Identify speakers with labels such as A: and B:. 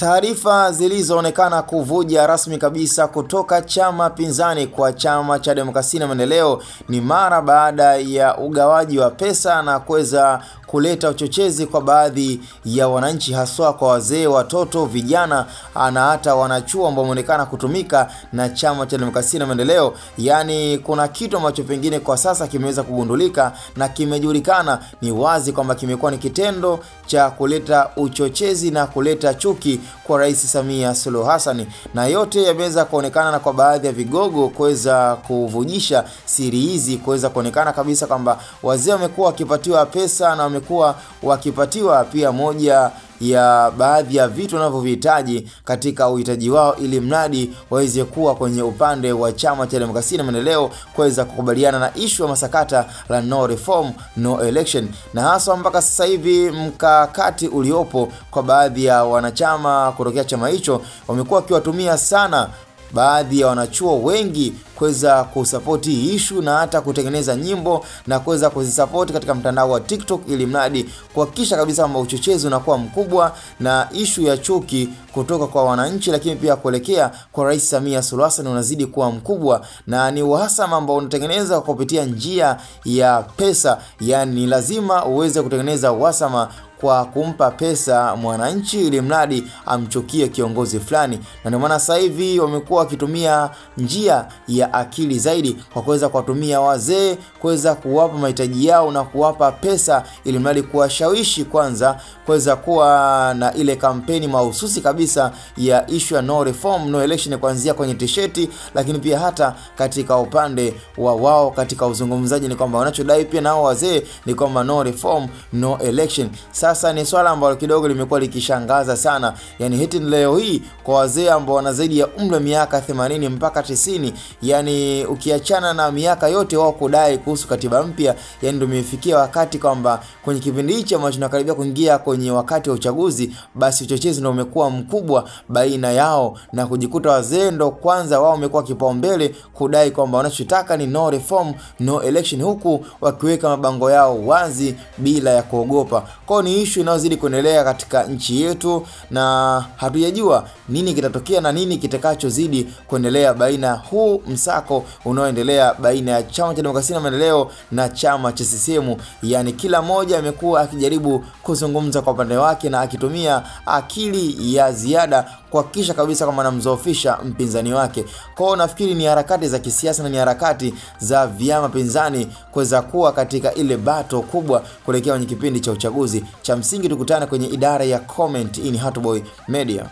A: Taarifa zilizoonekana kuvuja rasmi kabisa kutoka chama pinzani kwa chama cha Demokrasia na Maendeleo ni mara baada ya ugawaji wa pesa na kuweza kuleta uchochezi kwa baadhi ya wananchi, haswa kwa wazee, watoto, vijana na hata wanachuo ambao wameonekana kutumika na chama cha Demokrasia na Maendeleo. Yani kuna kitu ambacho pengine kwa sasa kimeweza kugundulika na kimejulikana, ni wazi kwamba kimekuwa ni kitendo cha kuleta uchochezi na kuleta chuki kwa Rais Samia Suluhu Hassan, na yote yameweza kuonekana na kwa baadhi ya vigogo kuweza kuvujisha siri hizi, kuweza kuonekana kabisa kwamba wazee wamekuwa wakipatiwa pesa na wamekuwa wakipatiwa pia moja ya baadhi ya vitu wanavyohitaji katika uhitaji wao, ili mradi waweze kuwa kwenye upande wa chama cha Demokrasia na Maendeleo kuweza kukubaliana na issue ya masakata la no reform no election. Na hasa mpaka sasa hivi mkakati uliopo kwa baadhi ya wanachama kutokea chama hicho, wamekuwa wakiwatumia sana baadhi ya wanachuo wengi kuweza kusapoti issue na hata kutengeneza nyimbo na kuweza kuzisupport katika mtandao wa TikTok, ili mradi kuhakikisha kabisa kwamba uchochezi unakuwa mkubwa na issue ya chuki kutoka kwa wananchi, lakini pia kuelekea kwa Rais Samia Suluhu Hassan unazidi kuwa mkubwa, na ni uhasama ambao unatengeneza kupitia njia ya pesa. Yani lazima uweze kutengeneza uhasama kwa kumpa pesa mwananchi ili mradi amchukie kiongozi fulani, na ndio maana sasa hivi wamekuwa wakitumia njia ya akili zaidi kwa kuweza kuwatumia wazee kuweza kuwapa mahitaji yao na kuwapa pesa ili mradi kuwashawishi kwanza kuweza kuwa na ile kampeni mahususi kabisa ya issue ya no reform no election, kuanzia kwenye t-shirt, lakini pia hata katika upande wa wao katika uzungumzaji ni kwamba wanachodai pia nao wazee ni kwamba no reform no election. Sasa ni swala ambalo kidogo limekuwa likishangaza sana, yani hiti leo hii kwa wazee ambao wana zaidi ya umri miaka 80 mpaka 90, yani ukiachana na miaka yote wao kudai kuhusu katiba mpya, yani ndio imefikia wakati kwamba kwenye kipindi hicho ambacho tunakaribia kuingia kwenye wakati wa uchaguzi, basi uchochezi ndio umekuwa mkubwa baina yao na kujikuta wazee ndio kwanza wao wamekuwa kipaumbele kudai kwamba wanachotaka ni no reform no election, huku wakiweka mabango yao wazi bila ya kuogopa. Kwa ni issue inayozidi kuendelea katika nchi yetu na hatujajua nini kitatokea na nini kitakachozidi kuendelea baina huu msako unaoendelea baina ya chama cha Demokrasia na Maendeleo na chama cha CCM. Yani kila mmoja amekuwa akijaribu kuzungumza kwa upande wake na akitumia akili ya ziada kuhakikisha kabisa kama anamzoofisha mpinzani wake. Kwa hiyo nafikiri ni harakati za kisiasa na ni harakati za vyama pinzani kuweza kuwa katika ile battle kubwa kuelekea kwenye kipindi cha uchaguzi. Cha msingi tukutane kwenye idara ya comment in Hotboy Media.